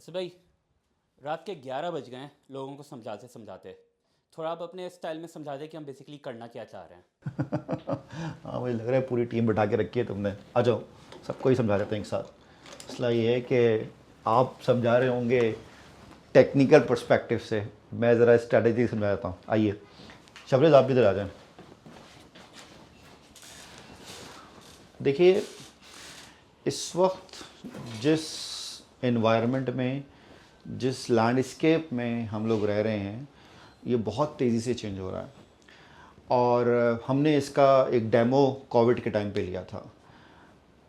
असद भाई, रात के 11 बज गए हैं लोगों को समझाते समझाते। थोड़ा आप अपने स्टाइल में समझा दें कि हम बेसिकली करना क्या चाह रहे हैं। हाँ, मुझे लग रहा है पूरी टीम बिठा के रखी है तुमने। आ जाओ, सबको ही समझा देते हैं एक साथ। मसला ये है कि आप समझा रहे होंगे टेक्निकल पर्सपेक्टिव से, मैं ज़रा स्ट्रैटेजी समझा देता हूँ। आइए शबरेज, आप भी इधर आ जाएं। देखिए, इस वक्त जिस एनवायरनमेंट में, जिस लैंडस्केप में हम लोग रह रहे हैं, ये बहुत तेज़ी से चेंज हो रहा है। और हमने इसका एक डेमो कोविड के टाइम पे लिया था।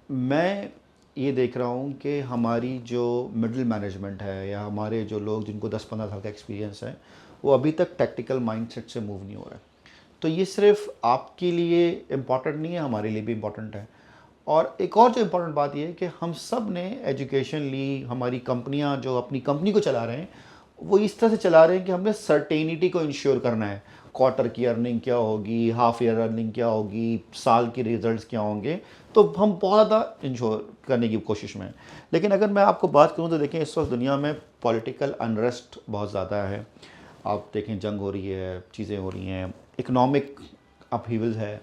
मैं ये देख रहा हूँ कि हमारी जो मिडिल मैनेजमेंट है या हमारे जो लोग जिनको 10-15 साल का एक्सपीरियंस है, वो अभी तक टैक्टिकल माइंडसेट से मूव नहीं हो रहा है। तो ये सिर्फ आपके लिए इम्पॉर्टेंट नहीं है, हमारे लिए भी इम्पॉर्टेंट है। और एक और जो इम्पॉर्टेंट बात ये है कि हम सब ने एजुकेशन ली, हमारी कंपनियां जो अपनी कंपनी को चला रहे हैं वो इस तरह से चला रहे हैं कि हमने सर्टेनिटी को इंश्योर करना है। क्वार्टर की अर्निंग क्या होगी, हाफ ईयर अर्निंग क्या होगी, साल के रिजल्ट्स क्या होंगे, तो हम बहुत ज़्यादा इंश्योर करने की कोशिश में हैं। लेकिन अगर मैं आपको बात करूं तो देखें, इस वक्त दुनिया में पॉलिटिकल अनरेस्ट बहुत ज़्यादा है। आप देखें, जंग हो रही है, चीज़ें हो रही हैं, इकोनॉमिक अपहीवल्स है,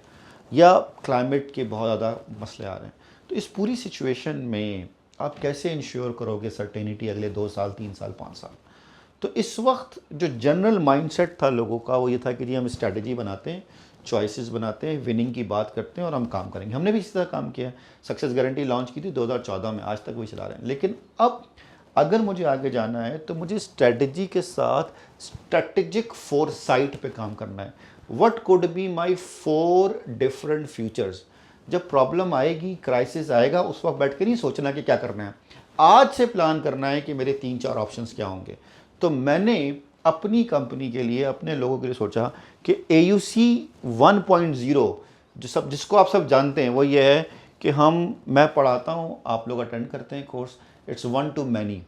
या क्लाइमेट के बहुत ज़्यादा मसले आ रहे हैं। तो इस पूरी सिचुएशन में आप कैसे इंश्योर करोगे सर्टेनिटी अगले 2 साल, 3 साल, 5 साल? तो इस वक्त जो जनरल माइंडसेट था लोगों का, वो ये था कि जी हम स्ट्रैटेजी बनाते हैं, चॉइसेस बनाते हैं, विनिंग की बात करते हैं और हम काम करेंगे। हमने भी इसी तरह काम किया। सक्सेस गारंटी लॉन्च की थी 2014 में, आज तक वही चला रहे हैं। लेकिन अब अगर मुझे आगे जाना है तो मुझे स्ट्रैटेजी के साथ स्ट्रैटेजिक फोरसाइट पे काम करना है। What could be my 4 different futures? जब प्रॉब्लम आएगी, क्राइसिस आएगा, उस वक्त बैठ के नहीं सोचना कि क्या करना है, आज से प्लान करना है कि मेरे 3-4 ऑप्शंस क्या होंगे। तो मैंने अपनी कंपनी के लिए, अपने लोगों के लिए सोचा कि AUC 1.0, जिसको आप सब जानते हैं, वो ये है कि मैं पढ़ाता हूँ, आप लोग अटेंड करते हैं कोर्स, इट्स 1 to many।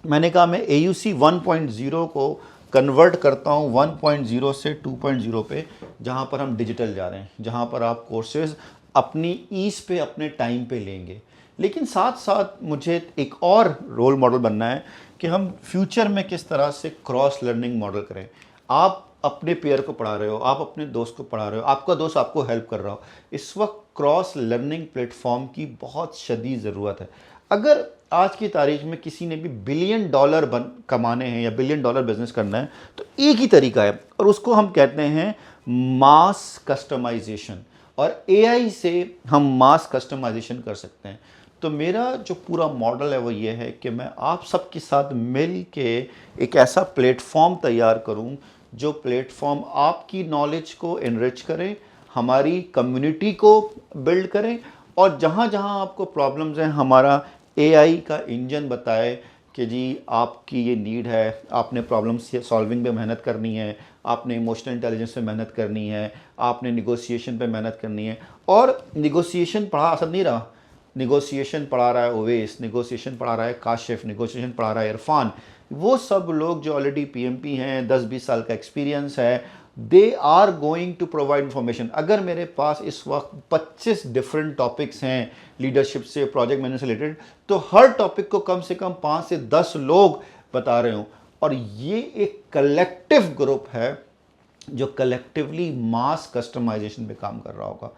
मैंने कहा मैं AUC 1.0 को कन्वर्ट करता हूँ 1.0 से 2.0 पे, जहाँ पर हम डिजिटल जा रहे हैं, जहाँ पर आप कोर्सेज अपनी ईज पे, अपने टाइम पे लेंगे। लेकिन साथ साथ मुझे एक और रोल मॉडल बनना है कि हम फ्यूचर में किस तरह से क्रॉस लर्निंग मॉडल करें। आप अपने पेयर को पढ़ा रहे हो, आप अपने दोस्त को पढ़ा रहे हो, आपका दोस्त आपको हेल्प कर रहा हो। इस वक्त क्रॉस लर्निंग प्लेटफॉर्म की बहुत शदीद ज़रूरत है। अगर आज की तारीख में किसी ने भी $1 बिलियन कमाने हैं या $1 बिलियन बिजनेस करना है, तो एक ही तरीका है, और उसको हम कहते हैं मास कस्टमाइजेशन। और AI से हम मास कस्टमाइजेशन कर सकते हैं। तो मेरा जो पूरा मॉडल है वो ये है कि मैं आप सबके साथ मिल के एक ऐसा प्लेटफॉर्म तैयार करूं, जो प्लेटफॉर्म आपकी नॉलेज को एनरिच करे, हमारी कम्युनिटी को बिल्ड करें, और जहां जहां आपको प्रॉब्लम्स हैं, हमारा AI का इंजन बताए कि जी आपकी ये नीड है, आपने प्रॉब्लम्स सॉल्विंग पे मेहनत करनी है, आपने इमोशनल इंटेलिजेंस पे मेहनत करनी है, आपने निगोशिएशन पे मेहनत करनी है। और निगोशिएशन पढ़ा असर नहीं रहा, निगोशिएशन पढ़ा रहा है ओवेस, निगोशिएशन पढ़ा रहा है काशिफ, निगोशिएशन पढ़ा रहा है इरफान। वो सब लोग जो ऑलरेडी PMP हैं, 10-20 साल का एक्सपीरियंस है, they are going to provide information. अगर मेरे पास इस वक्त 25 डिफरेंट टॉपिक्स हैं, लीडरशिप से, प्रोजेक्ट मैनेजमेंट से रिलेटेड, तो हर टॉपिक को कम से कम 5 से 10 लोग बता रहे हूँ। और ये एक कलेक्टिव ग्रुप है जो कलेक्टिवली मास कस्टमाइजेशन पे काम कर रहा होगा।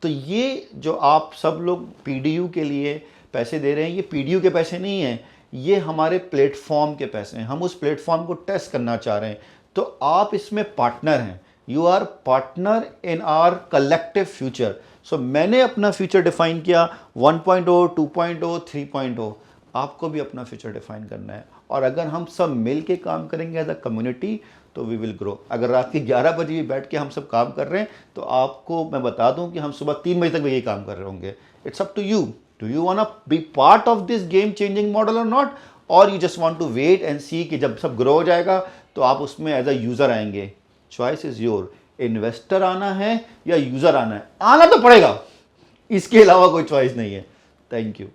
तो ये जो आप सब लोग PDU के लिए पैसे दे रहे हैं, ये PDU के पैसे नहीं हैं, ये हमारे प्लेटफॉर्म के पैसे हैं। हम उस प्लेटफॉर्म को टेस्ट करना चाह रहे हैं, तो आप इसमें पार्टनर हैं। You are partner in our collective future. So मैंने अपना फ्यूचर डिफाइन किया 1.0, 2.0, 3.0। आपको भी अपना फ्यूचर डिफाइन करना है, और अगर हम सब मिल के काम करेंगे एज अ कम्युनिटी, तो वी विल ग्रो। अगर रात के 11 बजे भी बैठ के हम सब काम कर रहे हैं, तो आपको मैं बता दूं कि हम सुबह 3 बजे तक भी यही काम कर रहे होंगे। It's up to you. Do you want to be part of this game changing model और नॉट, और you just want to wait and see कि जब सब ग्रो हो जाएगा तो आप उसमें एज अ यूज़र आएंगे। Choice is your. इन्वेस्टर आना है या यूज़र आना है, आना तो पड़ेगा, इसके अलावा कोई चॉइस नहीं है। Thank you.